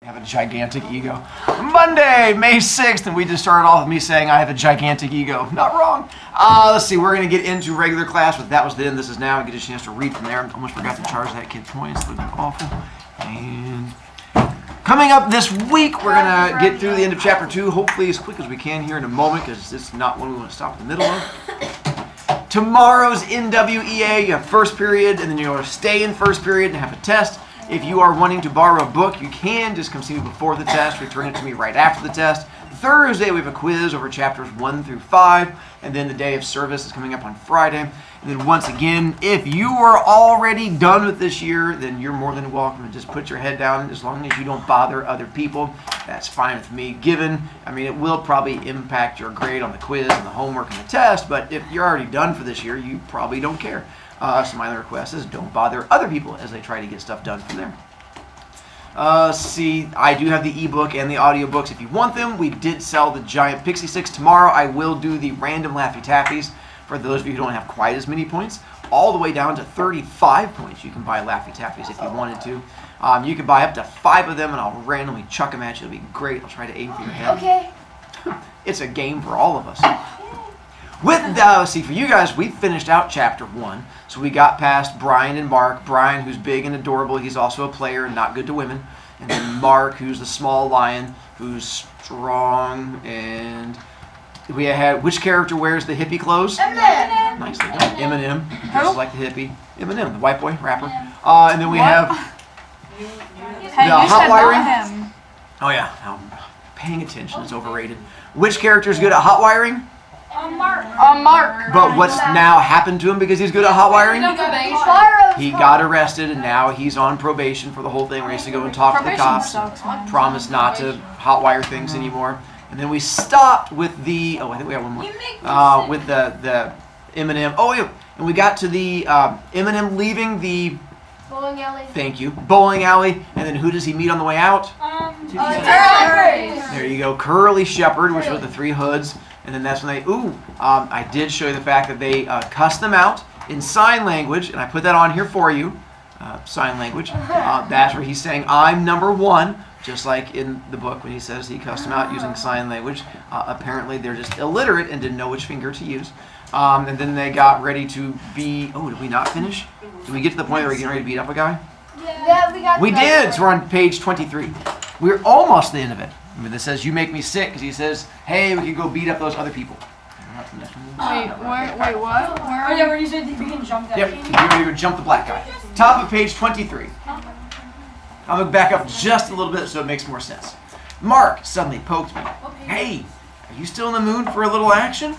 have a gigantic ego. Monday, May 6th, and we just started off with me saying I have a gigantic ego. Not wrong. Let's see, we're going to get into regular class, but that was then, this is now, and get a chance to read from there. I almost forgot to charge that kid points, looking awful. And coming up this week, we're going to get through the end of chapter 2, hopefully as quick as we can here in a moment, because it's not one we want to stop in the middle of. Tomorrow's NWEA, you have first period, and then you're going to stay in first period and have a test. If you are wanting to borrow a book, you can. Just come see me before the test. Return it to me right after the test. Thursday, we have a quiz over chapters 1 through 5. And then the day of service is coming up on Friday. And then once again, if you are already done with this year, then you're more than welcome to just put your head down. As long as you don't bother other people, that's fine with me. It will probably impact your grade on the quiz and the homework and the test. But if you're already done for this year, you probably don't care. So my other request is don't bother other people as they try to get stuff done from there. See, I do have the ebook and the audiobooks if you want them. We did sell the giant Pixie Sticks. Tomorrow I will do the random Laffy Taffies for those of you who don't have quite as many points. All the way down to 35 points you can buy Laffy Taffies if you wanted to. You can buy up to 5 of them and I'll randomly chuck them at you. It'll be great. I'll try to aim for your head. Okay. It's a game for all of us. See, for you guys, we finished out chapter 1. So we got past Brian and Mark. Brian, who's big and adorable, he's also a player and not good to women. And then Mark, who's the small lion, who's strong. And we had, which character wears the hippie clothes? Eminem. Nicely done. Eminem, just like the hippie. Eminem, the white boy rapper. And then we have the hot wiring. Oh yeah, paying attention is overrated. Which character is good at hot wiring? Mark. But what's now happened to him because he's good at hot wiring? He got arrested and now he's on probation for the whole thing where he has to go and talk to the cops. Promise not to hot wire things anymore. And then we stopped with the, I think we have one more. With the Eminem. Oh, yeah. And we got to the Eminem leaving the Bowling alley. Thank you. Bowling alley. And then who does he meet on the way out? There you go. Curly Shepherd, which was the 3 hoods. And then that's when they, I did show you the fact that they cussed them out in sign language, and I put that on here for you, sign language. That's where he's saying, I'm number 1, just like in the book when he says he cussed them out using sign language. Apparently they're just illiterate and didn't know which finger to use. And then they got ready to be, did we not finish? Did we get to the point where we're getting ready to beat up a guy? Yeah, we did, so we're on page 23. We're almost at the end of it. This says, you make me sick, because he says, hey, we can go beat up those other people. Wait, what? Where you said you can jump that. Yep, you're going to go jump the black guy. Top of page 23. I'm going to back up just a little bit so it makes more sense. Mark suddenly poked me. Hey, are you still in the mood for a little action?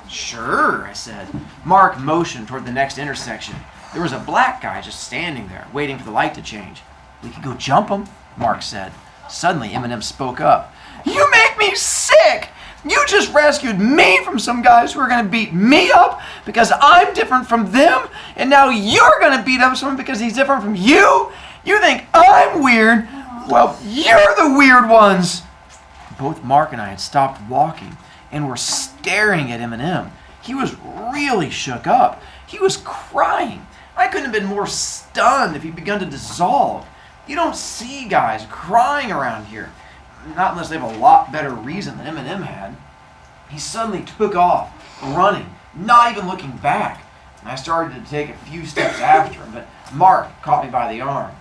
Sure, I said. Mark motioned toward the next intersection. There was a black guy just standing there, waiting for the light to change. We could go jump him, Mark said. Suddenly, Eminem spoke up. You make me sick! You just rescued me from some guys who are going to beat me up because I'm different from them, and now you're going to beat up someone because he's different from you? You think I'm weird? Well, you're the weird ones! Both Mark and I had stopped walking and were staring at Eminem. He was really shook up. He was crying. I couldn't have been more stunned if he'd begun to dissolve. You don't see guys crying around here. Not unless they have a lot better reason than Eminem had. He suddenly took off, running, not even looking back. And I started to take a few steps after him, but Mark caught me by the arm.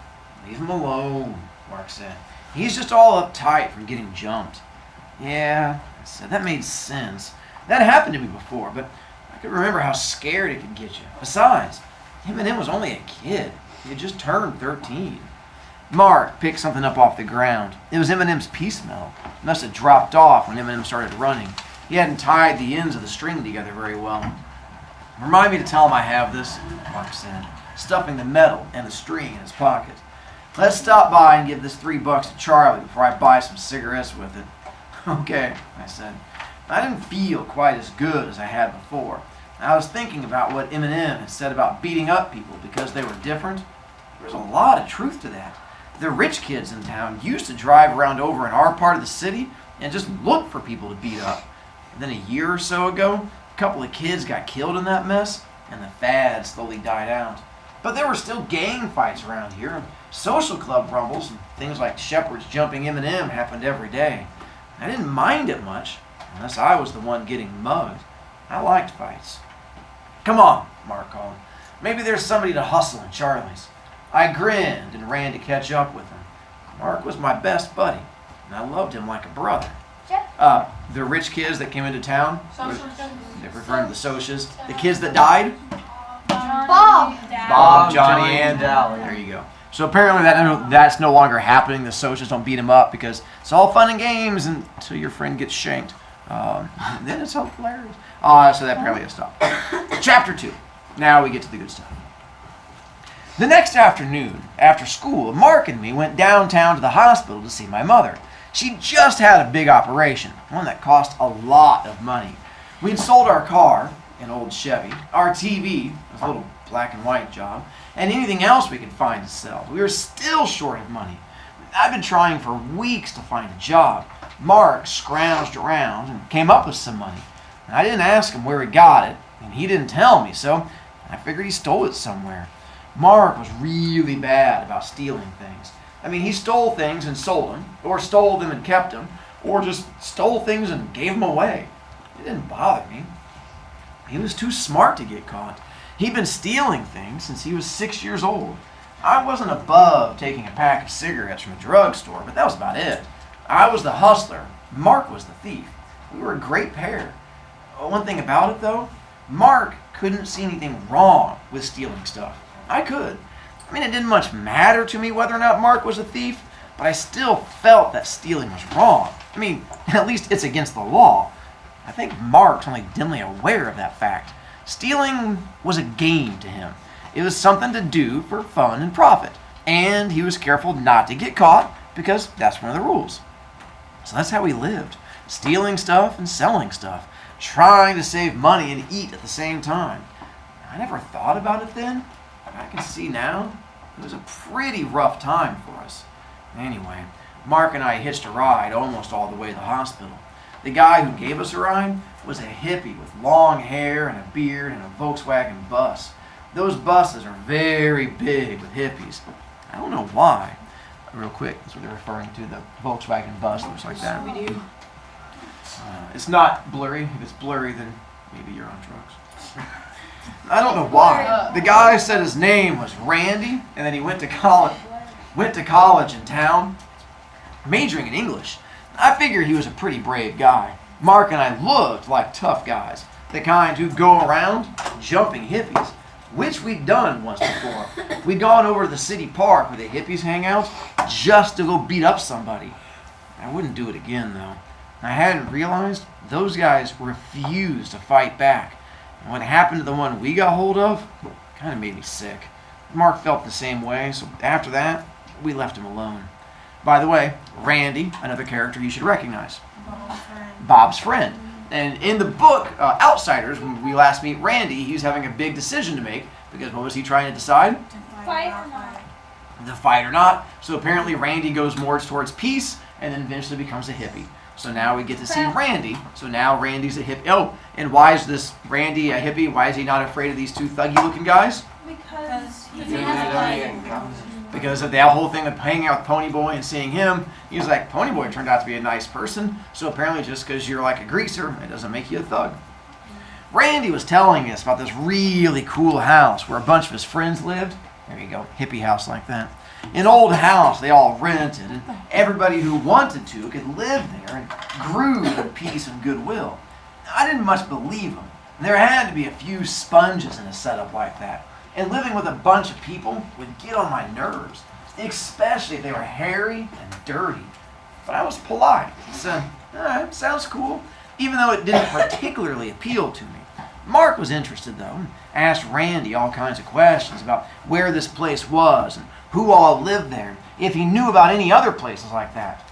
Leave him alone, Mark said. He's just all uptight from getting jumped. Yeah, I said, that made sense. That happened to me before, but I could remember how scared it could get you. Besides, Eminem was only a kid. He had just turned 13. Mark picked something up off the ground. It was Eminem's peace medal. It must have dropped off when Eminem started running. He hadn't tied the ends of the string together very well. Remind me to tell him I have this, Mark said, stuffing the medal and the string in his pocket. Let's stop by and give this $3 to Charlie before I buy some cigarettes with it. Okay, I said. I didn't feel quite as good as I had before. I was thinking about what Eminem had said about beating up people because they were different. There's a lot of truth to that. The rich kids in town used to drive around over in our part of the city and just look for people to beat up. And then a year or so ago, a couple of kids got killed in that mess, and the fad slowly died out. But there were still gang fights around here, and social club rumbles, and things like shepherds jumping M&M happened every day. I didn't mind it much, unless I was the one getting mugged. I liked fights. "Come on," Mark called. "Maybe there's somebody to hustle in Charlie's." I grinned and ran to catch up with him. Mark was my best buddy, and I loved him like a brother. The rich kids that came into town, they're referring to the Socias, the kids that died, Bob, Johnny, and Dally. there you go. So apparently that's no longer happening. The Socias don't beat him up because it's all fun and games until your friend gets shanked. Then it's hilarious. So that apparently has stopped. Chapter 2. Now we get to the good stuff. The next afternoon, after school, Mark and me went downtown to the hospital to see my mother. She just had a big operation, one that cost a lot of money. We'd sold our car, an old Chevy, our TV, a little black and white job, and anything else we could find to sell. We were still short of money. I'd been trying for weeks to find a job. Mark scrounged around and came up with some money. I didn't ask him where he got it, and he didn't tell me, so I figured he stole it somewhere. Mark was really bad about stealing things. I mean, he stole things and sold them, or stole them and kept them, or just stole things and gave them away. It didn't bother me. He was too smart to get caught. He'd been stealing things since he was 6 years old. I wasn't above taking a pack of cigarettes from a drugstore, but that was about it. I was the hustler. Mark was the thief. We were a great pair. One thing about it, though, Mark couldn't see anything wrong with stealing stuff. I could. I mean, it didn't much matter to me whether or not Mark was a thief, but I still felt that stealing was wrong. I mean, at least it's against the law. I think Mark's only dimly aware of that fact. Stealing was a game to him. It was something to do for fun and profit, and he was careful not to get caught because that's one of the rules. So that's how he lived, stealing stuff and selling stuff, trying to save money and eat at the same time. I never thought about it then, but I can see now it was a pretty rough time for us. Anyway, Mark and I hitched a ride almost all the way to the hospital. The guy who gave us a ride was a hippie with long hair and a beard and a Volkswagen bus. Those buses are very big with hippies. I don't know why. Real quick, that's what they're referring to, the Volkswagen bus looks like that. We do. It's not blurry. If it's blurry, then maybe you're on drugs. I don't know why. The guy said his name was Randy, and then he went to college in town, majoring in English. I figured he was a pretty brave guy. Mark and I looked like tough guys, the kind who go around jumping hippies, which we'd done once before. We'd gone over to the city park where the hippies hang out just to go beat up somebody. I wouldn't do it again, though. I hadn't realized those guys refused to fight back. And what happened to the one we got hold of kind of made me sick. Mark felt the same way, so after that, we left him alone. By the way, Randy, another character you should recognize. Bob's friend. And in the book, Outsiders, when we last meet Randy, he was having a big decision to make, because what was he trying to decide? Fight or not? The fight or not. So apparently Randy goes more towards peace, and then eventually becomes a hippie. So now we get to see Randy. So now Randy's a hippie. Oh, and why is this Randy a hippie? Why is he not afraid of these two thuggy-looking guys? Because of that whole thing of hanging out with Ponyboy and seeing him, he was like, Ponyboy turned out to be a nice person, so apparently just because you're like a greaser, it doesn't make you a thug. Randy was telling us about this really cool house where a bunch of his friends lived. There you go, hippie house like that. An old house they all rented, and everybody who wanted to could live there and grew in peace and goodwill. I didn't much believe him. There had to be a few sponges in a setup like that. And living with a bunch of people would get on my nerves, especially if they were hairy and dirty. But I was polite and said, all right, sounds cool, even though it didn't particularly appeal to me. Mark was interested, though, and asked Randy all kinds of questions about where this place was and who all lived there, if he knew about any other places like that.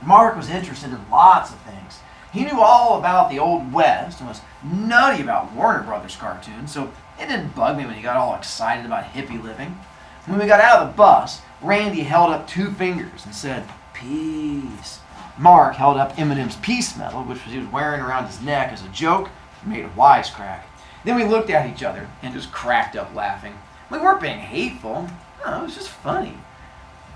Mark was interested in lots of things. He knew all about the Old West and was nutty about Warner Brothers cartoons, so it didn't bug me when he got all excited about hippie living. When we got out of the bus, Randy held up 2 fingers and said, peace. Mark held up Eminem's peace medal, which he was wearing around his neck as a joke, and made a wisecrack. Then we looked at each other and just cracked up laughing. We weren't being hateful. No, it was just funny.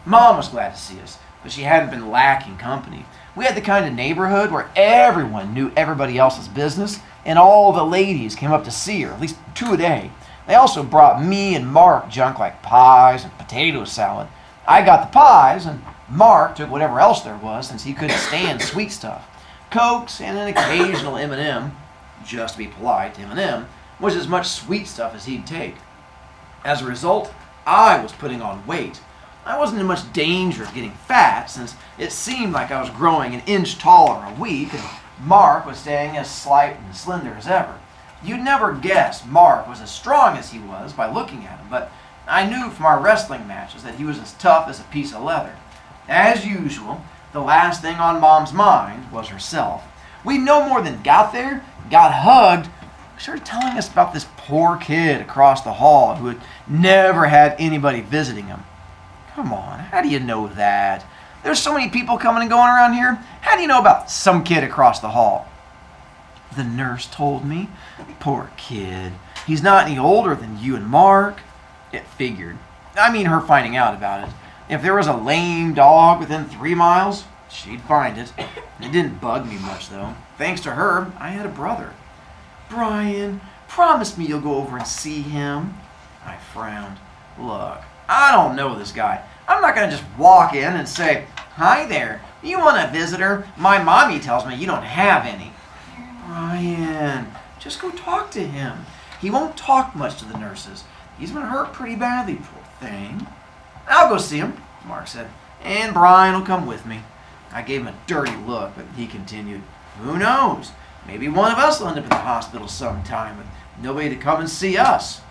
Mom was glad to see us, but she hadn't been lacking company. We had the kind of neighborhood where everyone knew everybody else's business, and all the ladies came up to see her, at least 2 a day. They also brought me and Mark junk like pies and potato salad. I got the pies, and Mark took whatever else there was since he couldn't stand sweet stuff. Cokes and an occasional M&M, just to be polite, M&M, was as much sweet stuff as he'd take. As a result, I was putting on weight. I wasn't in much danger of getting fat since it seemed like I was growing an inch taller a week, and Mark was staying as slight and slender as ever. You'd never guess Mark was as strong as he was by looking at him, but I knew from our wrestling matches that he was as tough as a piece of leather. As usual, the last thing on Mom's mind was herself. We no more than got there, got hugged, she started telling us about this poor kid across the hall who had never had anybody visiting him. Come on, how do you know that? There's so many people coming and going around here. How do you know about some kid across the hall? The nurse told me. Poor kid. He's not any older than you and Mark. It figured. I mean, her finding out about it. If there was a lame dog within 3 miles, she'd find it. It didn't bug me much, though. Thanks to her, I had a brother. Brian, promise me you'll go over and see him. I frowned. Look, I don't know this guy. I'm not going to just walk in and say, hi there, you want a visitor? My mommy tells me you don't have any. Brian, just go talk to him. He won't talk much to the nurses. He's been hurt pretty badly, poor thing. I'll go see him, Mark said, and Brian will come with me. I gave him a dirty look, but he continued, who knows? Maybe one of us will end up in the hospital sometime with nobody to come and see us.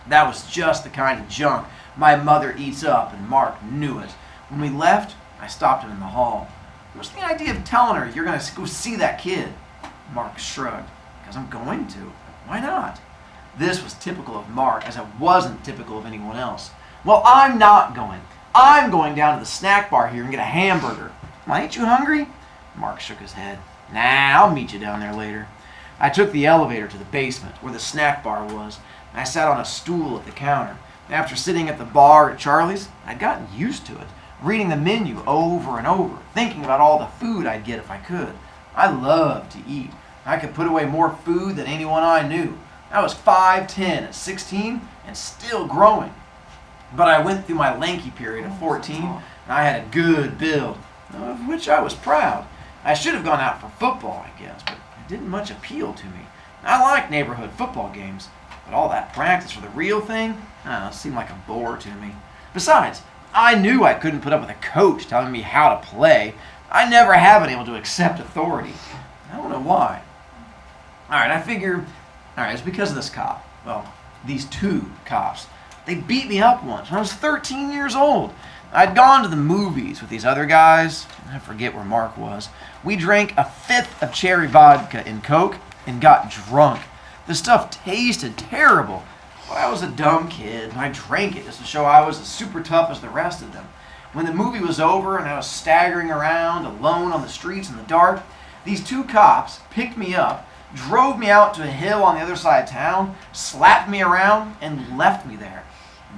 That was just the kind of junk my mother eats up, and Mark knew it. When we left, I stopped him in the hall. What's the idea of telling her you're going to go see that kid? Mark shrugged. Because I'm going to. Why not? This was typical of Mark, as it wasn't typical of anyone else. Well, I'm not going. I'm going down to the snack bar here and get a hamburger. Well, ain't you hungry? Mark shook his head. Nah, I'll meet you down there later. I took the elevator to the basement, where the snack bar was. I sat on a stool at the counter. After sitting at the bar at Charlie's, I'd gotten used to it, reading the menu over and over, thinking about all the food I'd get if I could. I loved to eat. I could put away more food than anyone I knew. I was 5'10" at 16 and still growing. But I went through my lanky period of 14, and I had a good build, of which I was proud. I should have gone out for football, I guess, but it didn't much appeal to me. I liked neighborhood football games, but all that practice for the real thing, seemed like a bore to me. Besides, I knew I couldn't put up with a coach telling me how to play. I never have been able to accept authority. I don't know why. I figure, it's because of this cop. Well, these 2 cops. They beat me up once when I was 13 years old. I'd gone to the movies with these other guys. I forget where Mark was. We drank a 5th of cherry vodka and Coke and got drunk. The stuff tasted terrible. But I was a dumb kid, and I drank it just to show I was as super tough as the rest of them. When the movie was over and I was staggering around alone on the streets in the dark, these 2 cops picked me up, drove me out to a hill on the other side of town, slapped me around, and left me there.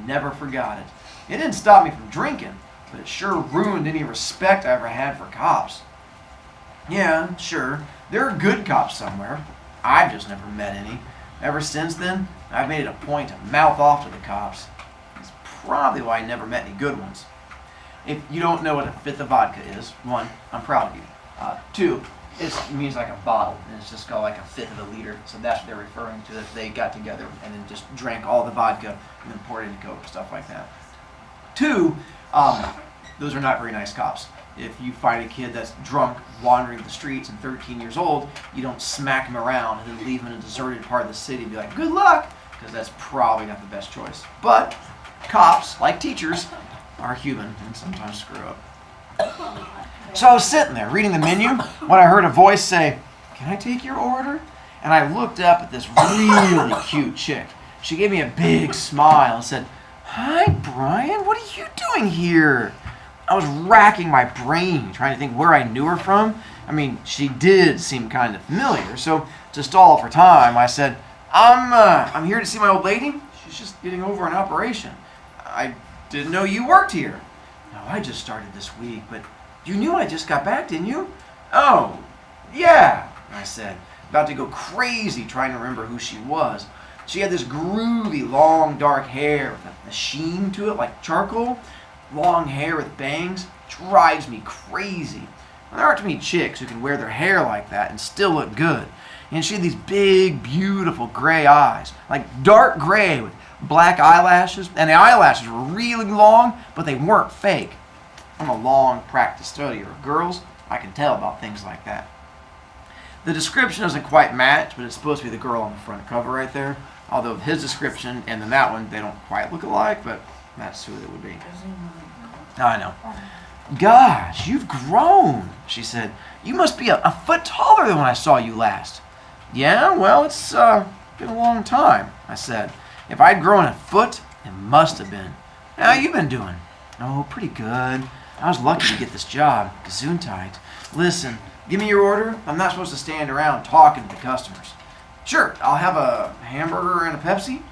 Never forgot it. It didn't stop me from drinking, but it sure ruined any respect I ever had for cops. Yeah, sure, there are good cops somewhere. I've just never met any. Ever since then, I've made it a point to mouth off to the cops. It's probably why I never met any good ones. If you don't know what a 5th of vodka is, 1, I'm proud of you. 2, it means like a bottle, and it's just called like a 5th of a liter. So that's what they're referring to, if they got together and then just drank all the vodka and then poured it into Coke, stuff like that. 2, those are not very nice cops. If you find a kid that's drunk, wandering the streets and 13 years old, you don't smack him around and then leave him in a deserted part of the city and be like, good luck, because that's probably not the best choice. But cops, like teachers, are human and sometimes screw up. So I was sitting there reading the menu when I heard a voice say, can I take your order? And I looked up at this really cute chick. She gave me a big smile and said, hi, Brian, what are you doing here? I was racking my brain trying to think where I knew her from. I mean, she did seem kind of familiar, so to stall for time, I said, I'm here to see my old lady. She's She's just getting over an operation. I didn't know you worked here. No, I just started this week, but you knew I just got back, didn't you? Oh, yeah, I said, about to go crazy trying to remember who she was. She had this groovy, long, dark hair with a sheen to it like charcoal. Long hair with bangs. Drives me crazy. There aren't too many chicks who can wear their hair like that and still look good. And she had these big, beautiful gray eyes, like dark gray with black eyelashes. And the eyelashes were really long, but they weren't fake. I'm a long practice studier of girls. I can tell about things like that. The description doesn't quite match, but it's supposed to be the girl on the front cover right there. Although his description and then that one, they don't quite look alike, but that's who it would be. I know. Gosh, you've grown, she said. You must be a foot taller than when I saw you last. Yeah, well, it's been a long time, I said. If I'd grown a foot, it must have been. How you been doing? Oh, pretty good. I was lucky to get this job. Gesundheit. Listen, give me your order. I'm not supposed to stand around talking to the customers. Sure, I'll have a hamburger and a Pepsi.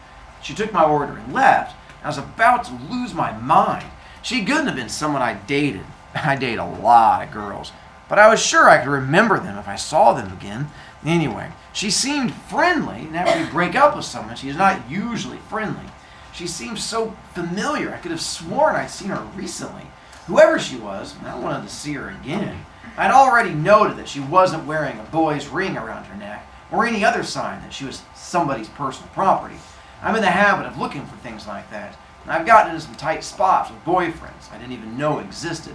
She took my order and left. I was about to lose my mind. She couldn't have been someone I dated. I date a lot of girls, but I was sure I could remember them if I saw them again. Anyway, she seemed friendly, and after you break up with someone, she's not usually friendly. She seemed so familiar, I could have sworn I'd seen her recently. Whoever she was, I wanted to see her again. I'd already noted that she wasn't wearing a boy's ring around her neck, or any other sign that she was somebody's personal property. I'm in the habit of looking for things like that. And I've gotten into some tight spots with boyfriends I didn't even know existed.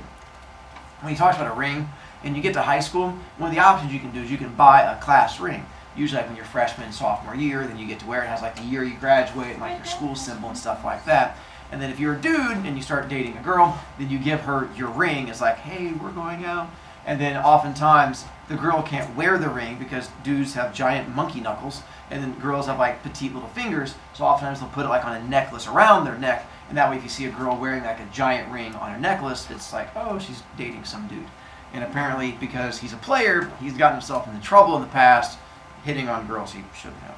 When he talks about a ring, and you get to high school, one of the options you can do is you can buy a class ring. Usually like when you're freshman, sophomore year, then you get to wear it. It has like the year you graduate, and like your school symbol and stuff like that. And then if you're a dude and you start dating a girl, then you give her your ring. It's like, hey, we're going out. And then oftentimes the girl can't wear the ring because dudes have giant monkey knuckles, and then girls have like petite little fingers, so oftentimes they'll put it like on a necklace around their neck, and that way if you see a girl wearing like a giant ring on her necklace, it's like, oh, she's dating some dude. And apparently because he's a player, he's gotten himself into trouble in the past, hitting on girls he shouldn't have.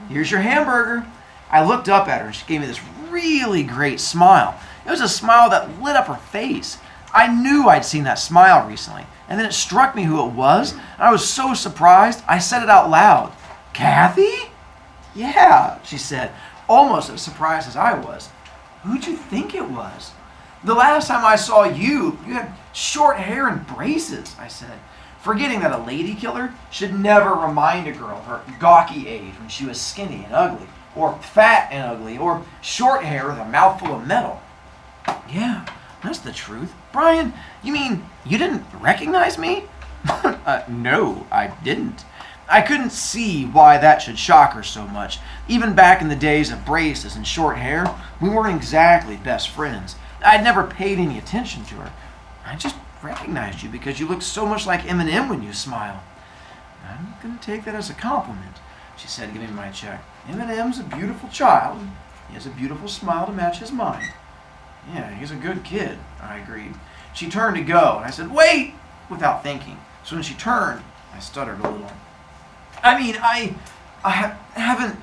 Here's your hamburger. I looked up at her and she gave me this really great smile. It was a smile that lit up her face. I knew I'd seen that smile recently, and then it struck me who it was, and I was so surprised, I said it out loud. Kathy? Yeah, she said, almost as surprised as I was. Who'd you think it was? The last time I saw you, you had short hair and braces, I said, forgetting that a lady killer should never remind a girl of her gawky age when she was skinny and ugly, or fat and ugly, or short hair with a mouthful of metal. Yeah. That's the truth. Brian, you mean you didn't recognize me? No, I didn't. I couldn't see why that should shock her so much. Even back in the days of braces and short hair, we weren't exactly best friends. I'd never paid any attention to her. I just recognized you because you look so much like Eminem when you smile. I'm going to take that as a compliment, she said, giving me my check. Eminem's a beautiful child. He has a beautiful smile to match his mind. Yeah, he's a good kid, I agreed. She turned to go, and I said, wait, without thinking. So when she turned, I stuttered a little. I mean, I haven't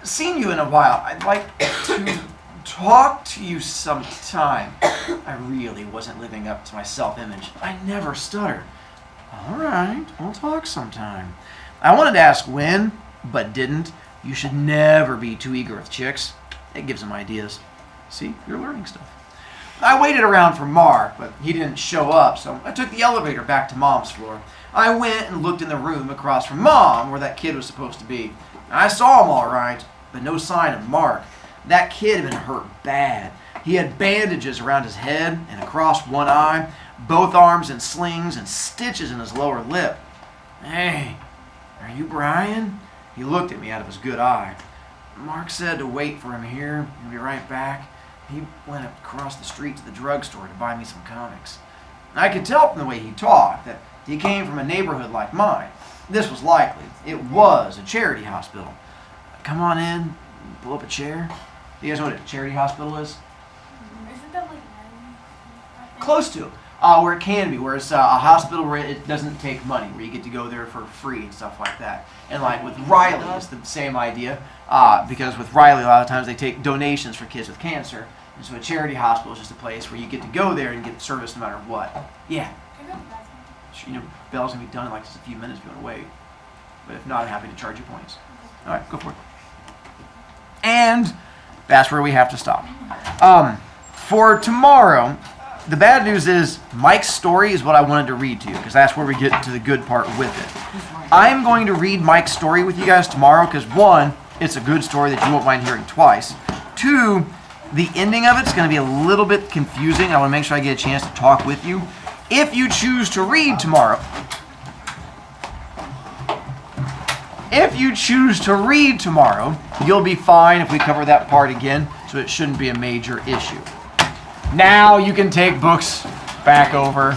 seen you in a while. I'd like to talk to you sometime. I really wasn't living up to my self-image. I never stuttered. All right, we'll talk sometime. I wanted to ask when, but didn't. You should never be too eager with chicks. It gives them ideas. See, you're learning stuff. I waited around for Mark, but he didn't show up, so I took the elevator back to Mom's floor. I went and looked in the room across from Mom, where that kid was supposed to be. I saw him all right, but no sign of Mark. That kid had been hurt bad. He had bandages around his head and across one eye, both arms in slings, and stitches in his lower lip. Hey, are you Brian? He looked at me out of his good eye. Mark said to wait for him here. He'll be right back. He went across the street to the drugstore to buy me some comics. I could tell from the way he talked that he came from a neighborhood like mine. This was likely. It was a charity hospital. Come on in, pull up a chair. Do you guys know what a charity hospital is? Isn't that like Close to. where it can be, where it's a hospital where it doesn't take money, where you get to go there for free and stuff like that. And like with Riley, it's the same idea, because with Riley, a lot of times they take donations for kids with cancer. And so a charity hospital is just a place where you get to go there and get service no matter what. Yeah. You know, Bell's going to be done in like just a few minutes if you want to wait. But if not, I'm happy to charge you points. All right, go for it. And that's where we have to stop. For tomorrow, the bad news is Mike's story is what I wanted to read to you, because that's where we get to the good part with it. I'm going to read Mike's story with you guys tomorrow because, one, it's a good story that you won't mind hearing twice. Two, the ending of it's going to be a little bit confusing. I want to make sure I get a chance to talk with you. If you choose to read tomorrow, you'll be fine if we cover that part again, so it shouldn't be a major issue. Now you can take books back over.